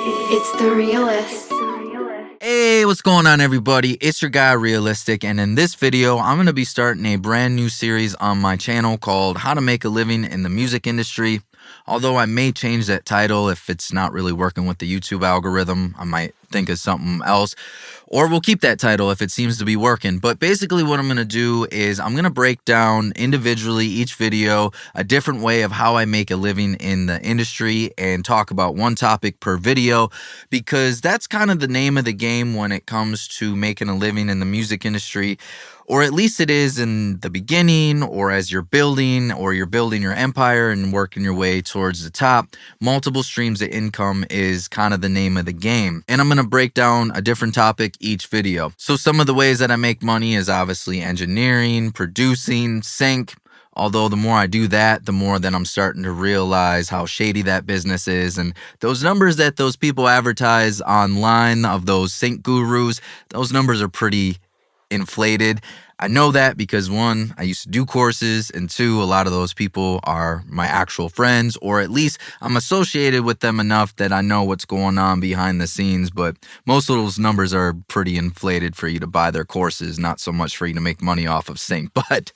It's the realist. Hey, what's going on, everybody? It's your guy Realistic, and in this video I'm going to be starting a brand new series on my channel called How to Make a Living in the Music Industry. Although I may change that title if it's not really working with the YouTube algorithm. I might think of something else, or we'll keep that title if it seems to be working. But basically what I'm going to do is I'm going to break down individually each video a different way of how I make a living in the industry and talk about one topic per video, because that's kind of the name of the game when it comes to making a living in the music industry. Or at least it is in the beginning, or as you're building your empire and working your way towards the top. Multiple streams of income is kind of the name of the game. And I'm going to break down a different topic each video. So some of the ways that I make money is obviously engineering, producing, sync. Although the more I do that, the more that I'm starting to realize how shady that business is. And those numbers that those people advertise online of those sync gurus, those numbers are pretty inflated. I know that because one, I used to do courses, and two, a lot of those people are my actual friends, or at least I'm associated with them enough that I know what's going on behind the scenes. But most of those numbers are pretty inflated for you to buy their courses, not so much for you to make money off of sync. But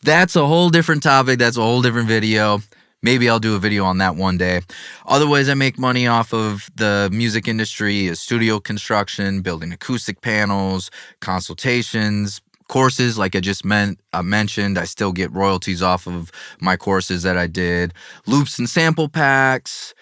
that's a whole different topic. That's a whole different video. Maybe I'll do a video on that one day. Other ways I make money off of the music industry is studio construction, building acoustic panels, consultations, courses like I just mentioned. I still get royalties off of my courses that I did, loops and sample packs.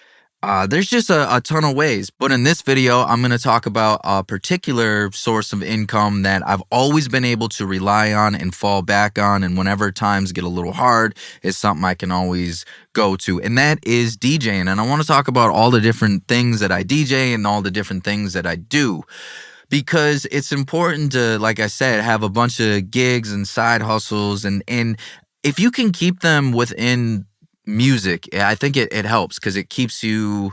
There's just a ton of ways. But in this video, I'm going to talk about a particular source of income that I've always been able to rely on and fall back on. And whenever times get a little hard, it's something I can always go to. And that is DJing. And I want to talk about all the different things that I DJ and all the different things that I do. Because it's important to, like I said, have a bunch of gigs and side hustles. And if you can keep them within music, I think it helps, because it keeps you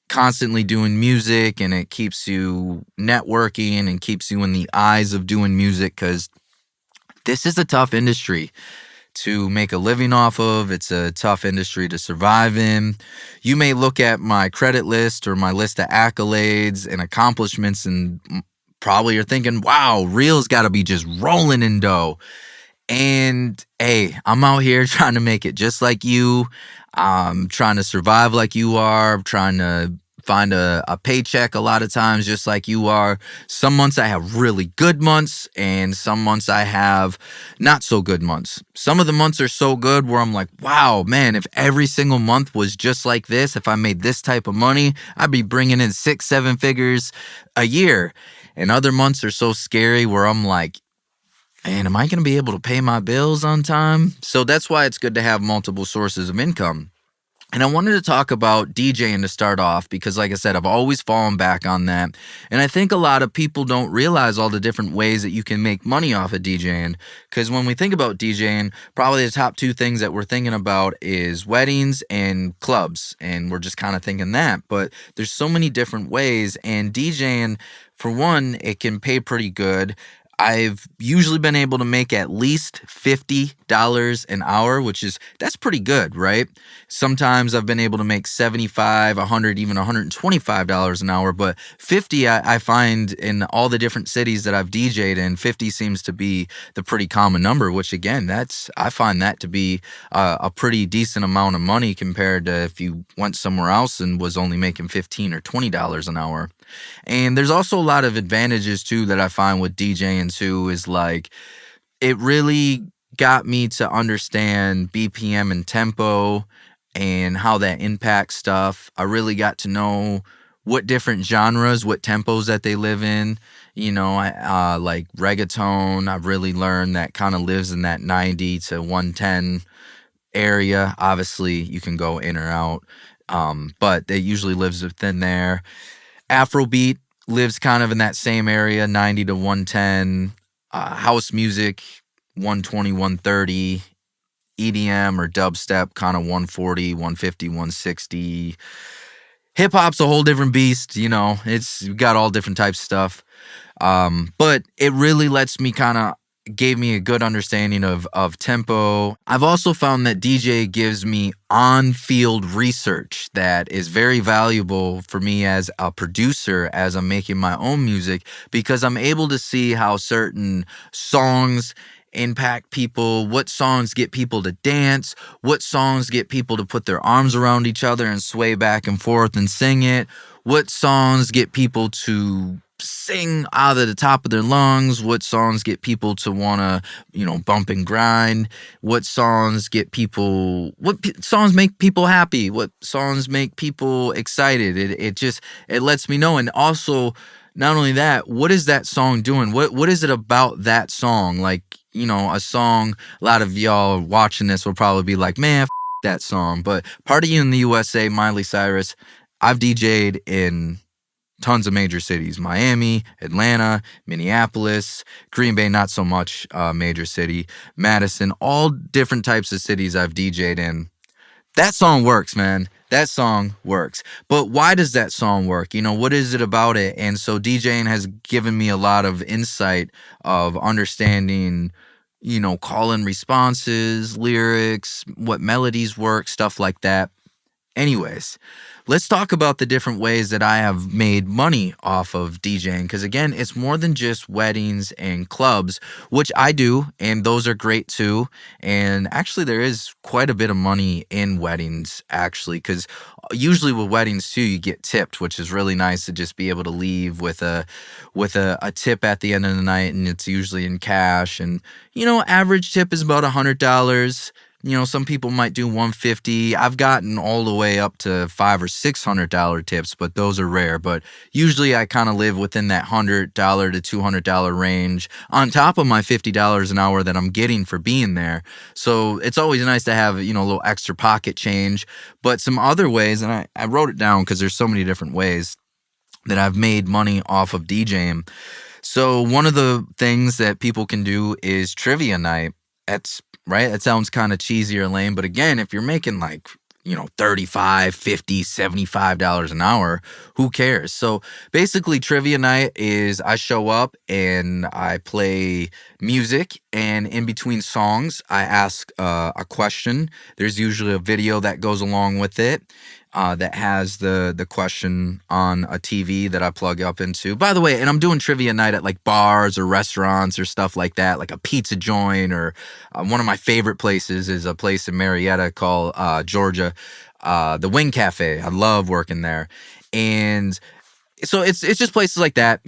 constantly doing music, and it keeps you networking and keeps you in the eyes of doing music, because this is a tough industry to make a living off of. It's a tough industry to survive in. You may look at my credit list or my list of accolades and accomplishments, and probably you're thinking, wow, Real's got to be just rolling in dough. And hey, I'm out here trying to make it just like you. I'm trying to survive like you are. I'm trying to find a paycheck a lot of times just like you are. Some months I have really good months, and some months I have not so good months. Some of the months are so good where I'm like, wow, man, if every single month was just like this, if I made this type of money, I'd be bringing in 6-7 figures a year. And other months are so scary where I'm like, man, am I going to be able to pay my bills on time? So that's why it's good to have multiple sources of income. And I wanted to talk about DJing to start off, because like I said, I've always fallen back on that. And I think a lot of people don't realize all the different ways that you can make money off of DJing. Because when we think about DJing, probably the top two things that we're thinking about is weddings and clubs. And we're just kind of thinking that. But there's so many different ways. And DJing, for one, it can pay pretty good. I've usually been able to make at least $50 an hour, that's pretty good, right? Sometimes I've been able to make $75, $100, even $125 an hour, but 50 I find in all the different cities that I've DJed in, 50 seems to be the pretty common number, which again, I find that to be a pretty decent amount of money compared to if you went somewhere else and was only making $15 or $20 an hour. And there's also a lot of advantages too that I find with DJing too, is like it really got me to understand BPM and tempo and how that impacts stuff. I really got to know what different genres, what tempos that they live in. You know, I like reggaeton. I've really learned that kind of lives in that 90 to 110 area. Obviously, you can go in or out, but it usually lives within there. Afrobeat lives kind of in that same area, 90 to 110. House music, 120, 130. EDM or dubstep, kind of 140, 150, 160. Hip-hop's a whole different beast, you know. It's got all different types of stuff. But it really lets me kind of gave me a good understanding of tempo. I've also found that DJ gives me on-field research that is very valuable for me as a producer as I'm making my own music, because I'm able to see how certain songs impact people, what songs get people to dance, what songs get people to put their arms around each other and sway back and forth and sing it, what songs get people to sing out of the top of their lungs, what songs get people to want to, bump and grind, what songs get people, songs make people happy, what songs make people excited. It lets me know. And also, not only that, what is that song doing? What is it about that song? Like, a song, a lot of y'all watching this will probably be like, man, that song. But Party in the USA, Miley Cyrus, I've DJ'd in tons of major cities: Miami, Atlanta, Minneapolis, Green Bay, not so much major city, Madison, all different types of cities I've DJ'd in. That song works, man. That song works. But why does that song work? What is it about it? And so DJing has given me a lot of insight of understanding, call and responses, lyrics, what melodies work, stuff like that. Anyways, let's talk about the different ways that I have made money off of DJing. Because again, it's more than just weddings and clubs, which I do, and those are great too. And actually, there is quite a bit of money in weddings, actually, because usually with weddings too, you get tipped, which is really nice to just be able to leave with a tip at the end of the night, and it's usually in cash. And average tip is about $100. Some people might do $150. I've gotten all the way up to $500 or $600 tips, but those are rare. But usually I kind of live within that $100 to $200 range on top of my $50 an hour that I'm getting for being there. So it's always nice to have, a little extra pocket change. But some other ways, and I wrote it down because there's so many different ways that I've made money off of DJing. So one of the things that people can do is trivia night. That's right. That sounds kind of cheesy or lame. But again, if you're making like, $35, $50, $75 an hour, who cares? So basically trivia night is I show up and I play music, and in between songs, I ask a question. There's usually a video that goes along with it. That has the question on a TV that I plug up into. By the way, and I'm doing trivia night at like bars or restaurants or stuff like that, like a pizza joint, or one of my favorite places is a place in Marietta called Georgia, the Wing Cafe. I love working there. And so it's just places like that,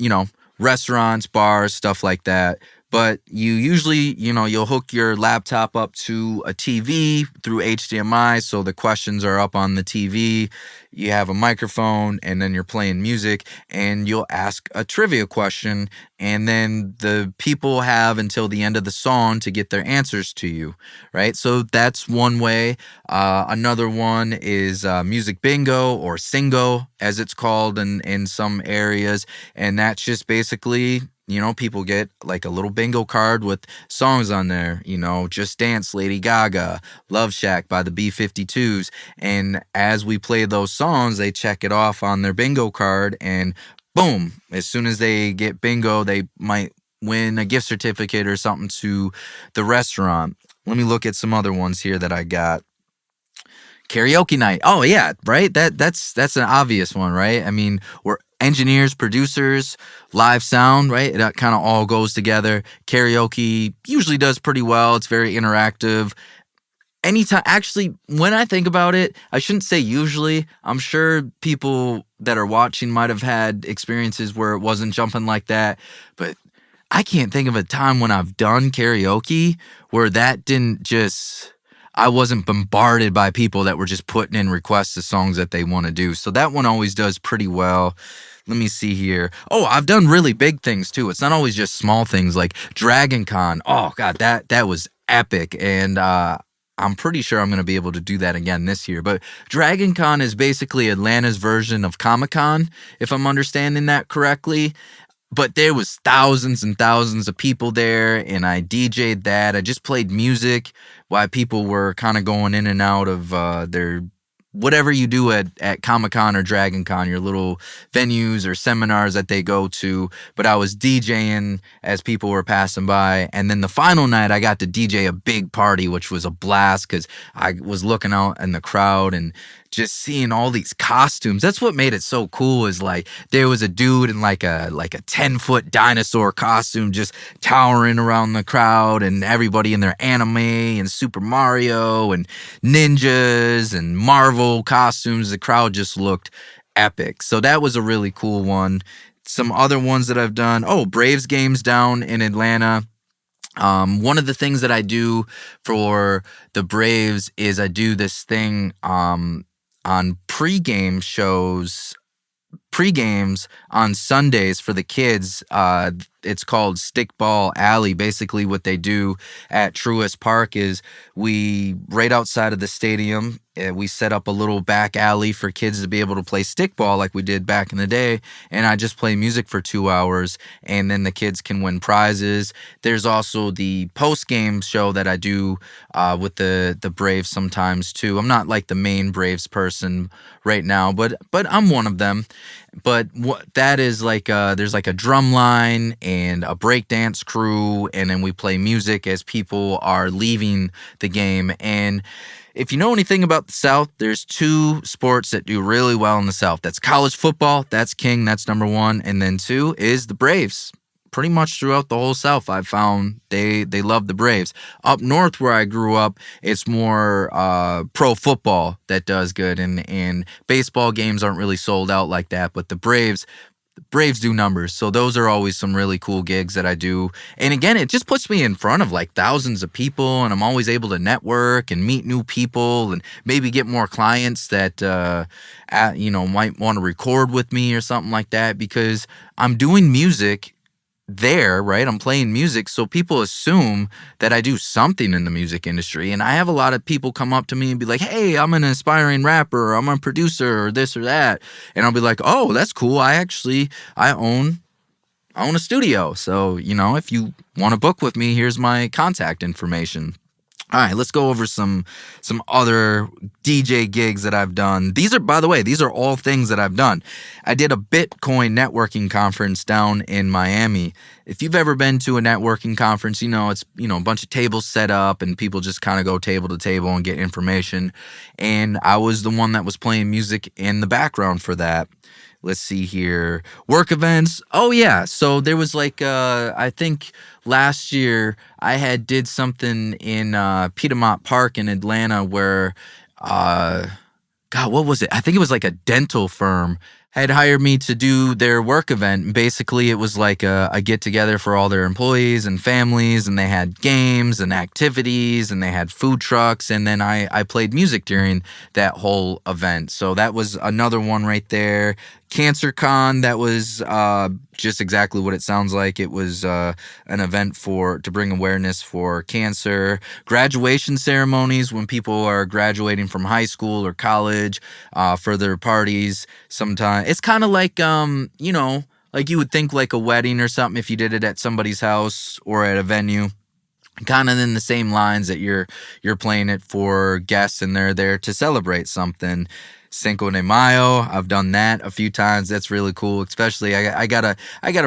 restaurants, bars, stuff like that. But you usually, you'll hook your laptop up to a TV through HDMI, so the questions are up on the TV. You have a microphone, and then you're playing music, and you'll ask a trivia question, and then the people have until the end of the song to get their answers to you, right? So that's one way. Another one is music bingo, or singo, as it's called in some areas, and that's just basically, people get like a little bingo card with songs on there, Just Dance, Lady Gaga, Love Shack by the B-52s. And as we play those songs, they check it off on their bingo card, and boom, as soon as they get bingo, they might win a gift certificate or something to the restaurant. Let me look at some other ones here that I got. Karaoke night. Oh yeah, right? That's an obvious one, right? I mean, we're engineers, producers, live sound, right? It kind of all goes together. Karaoke usually does pretty well. It's very interactive. Anytime, actually, when I think about it, I shouldn't say usually. I'm sure people that are watching might have had experiences where it wasn't jumping like that, but I can't think of a time when I've done karaoke where that didn't just, I wasn't bombarded by people that were just putting in requests of songs that they want to do. So that one always does pretty well. Let me see here. Oh, I've done really big things too. It's not always just small things like Dragon Con. Oh God, that was epic. And I'm pretty sure I'm going to be able to do that again this year. But Dragon Con is basically Atlanta's version of Comic-Con, if I'm understanding that correctly. But there was thousands and thousands of people there, and I DJ'd that. I just played music while people were kind of going in and out of their whatever you do at Comic-Con or Dragon Con, your little venues or seminars that they go to. But I was DJing as people were passing by. And then the final night, I got to DJ a big party, which was a blast because I was looking out in the crowd and just seeing all these costumes. That's what made it so cool, is like there was a dude in like a 10-foot dinosaur costume just towering around the crowd, and everybody in their anime and Super Mario and ninjas and Marvel costumes. The crowd just looked epic. So that was a really cool one. Some other ones that I've done. Oh, Braves games down in Atlanta. One of the things that I do for the Braves is I do this thing on pregame shows, pregames on Sundays for the kids. It's called Stickball Alley. Basically what they do at Truist Park is we, right outside of the stadium, we set up a little back alley for kids to be able to play stickball like we did back in the day, and I just play music for 2 hours, and then the kids can win prizes. There's also the post-game show that I do with the Braves sometimes too. I'm not like the main Braves person right now, but I'm one of them. But what that is like, there's like a drum line and a breakdance crew, and then we play music as people are leaving the game. And if you know anything about the South, there's 2 sports that do really well in the South. That's college football, that's king, that's number 1, and then 2 is the Braves. Pretty much throughout the whole South, I've found they love the Braves. Up north where I grew up, it's more pro football that does good, and baseball games aren't really sold out like that. But the Braves do numbers, so those are always some really cool gigs that I do. And again, it just puts me in front of like thousands of people, and I'm always able to network and meet new people, and maybe get more clients that might want to record with me or something like that, because I'm doing music there, right? I'm playing music, so people assume that I do something in the music industry. And I have a lot of people come up to me and be like, hey, I'm an aspiring rapper, or I'm a producer, or this or that. And I'll be like, oh, that's cool. I own a studio. So, if you want to book with me, here's my contact information. All right, let's go over some other DJ gigs that I've done. These are all things that I've done. I did a Bitcoin networking conference down in Miami. If you've ever been to a networking conference, it's a bunch of tables set up and people just kind of go table to table and get information. And I was the one that was playing music in the background for that. Let's see here. Work events. Oh, yeah. So there was I think last year I did something in Piedmont Park in Atlanta where, what was it? I think it was like a dental firm had hired me to do their work event. Basically, it was like a get-together for all their employees and families, and they had games and activities, and they had food trucks, and then I played music during that whole event. So that was another one right there. Cancer Con, that was just exactly what it sounds like. It was an event to bring awareness for cancer. Graduation ceremonies, when people are graduating from high school or college, for their parties. Sometimes it's kind of like like you would think like a wedding or something if you did it at somebody's house or at a venue. Kind of in the same lines that you're playing it for guests and they're there to celebrate something. Cinco de Mayo, I've done that a few times. That's really cool. Especially, I got a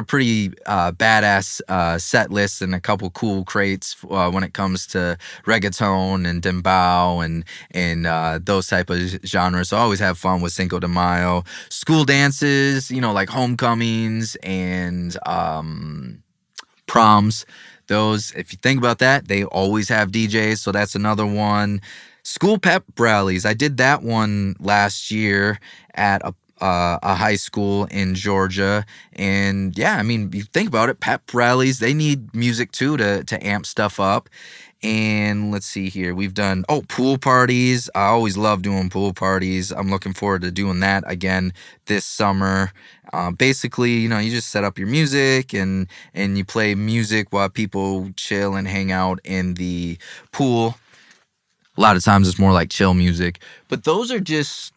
pretty badass set list and a couple cool crates when it comes to reggaeton and dembow and those type of genres. So I always have fun with Cinco de Mayo. School dances, like homecomings and proms. Those, if you think about that, they always have DJs. So that's another one. School pep rallies. I did that one last year at a high school in Georgia. And yeah, you think about it, pep rallies, they need music too to amp stuff up. And let's see here. We've done, pool parties. I always love doing pool parties. I'm looking forward to doing that again this summer. Basically, you just set up your music and you play music while people chill and hang out in the pool. A lot of times it's more like chill music. But those are just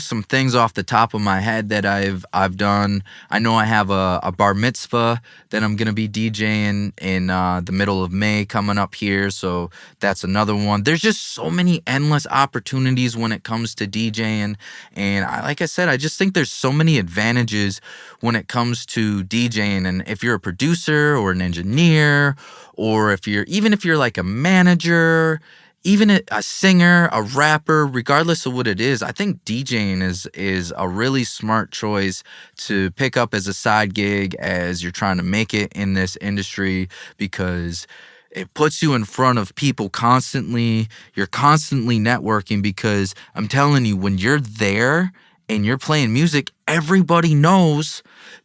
some things off the top of my head that I've done. I know I have a bar mitzvah that I'm gonna be DJing in the middle of May coming up here, so that's another one. There's just so many endless opportunities when it comes to DJing, and like I said, I just think there's so many advantages when it comes to DJing. And if you're a producer or an engineer, or if you're like a manager, even a singer, a rapper, regardless of what it is, I think DJing is a really smart choice to pick up as a side gig as you're trying to make it in this industry, because it puts you in front of people constantly. You're constantly networking, because I'm telling you, when you're there and you're playing music, everybody knows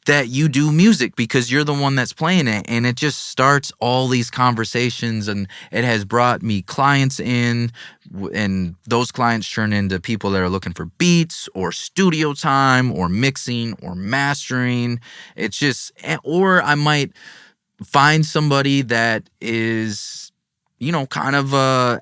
that you do music because you're the one that's playing it. And it just starts all these conversations, and it has brought me clients in, and those clients turn into people that are looking for beats or studio time or mixing or mastering. It's just, or I might find somebody that is, kind of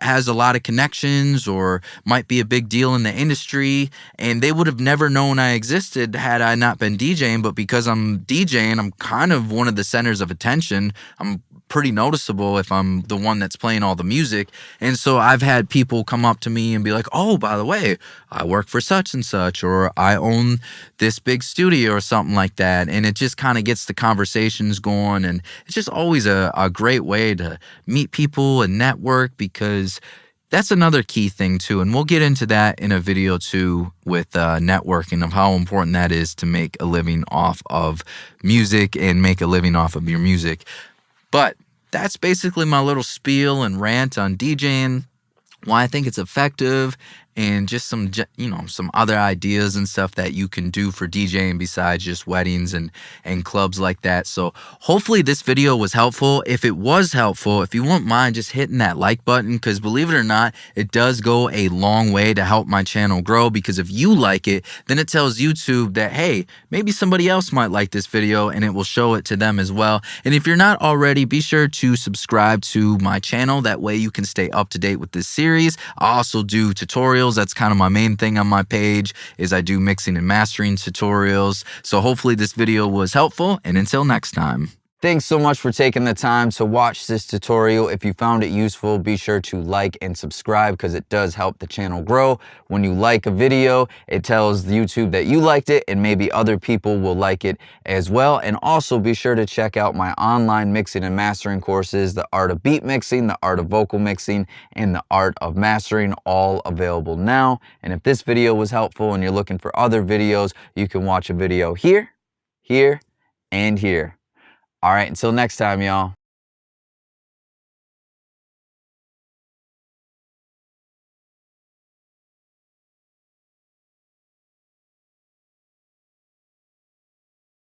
has a lot of connections or might be a big deal in the industry, and they would have never known I existed had I not been DJing. But because I'm DJing, I'm kind of one of the centers of attention. I'm pretty noticeable if I'm the one that's playing all the music. And so I've had people come up to me and be like, oh, by the way, I work for such and such, or I own this big studio or something like that. And it just kind of gets the conversations going. And it's just always a great way to meet people and network, because that's another key thing too. And we'll get into that in a video too, with networking, of how important that is to make a living off of music and make a living off of your music. But that's basically my little spiel and rant on DJing, why I think it's effective, and just some other ideas and stuff that you can do for DJing besides just weddings and clubs like that. So hopefully this video was helpful. If it was helpful, if you wouldn't mind just hitting that like button, because believe it or not, it does go a long way to help my channel grow. Because if you like it, then it tells YouTube that, hey, maybe somebody else might like this video, and it will show it to them as well. And if you're not already, be sure to subscribe to my channel. That way you can stay up to date with this series. I also do tutorials. That's kind of my main thing on my page, is I do mixing and mastering tutorials. So hopefully this video was helpful, and until next time. Thanks so much for taking the time to watch this tutorial. If you found it useful, be sure to like and subscribe, because it does help the channel grow. When you like a video, it tells YouTube that you liked it, and maybe other people will like it as well. And also be sure to check out my online mixing and mastering courses, the art of beat mixing, the art of vocal mixing, and the art of mastering, all available now. And if this video was helpful and you're looking for other videos, you can watch a video here, here, and here. All right, until next time, y'all.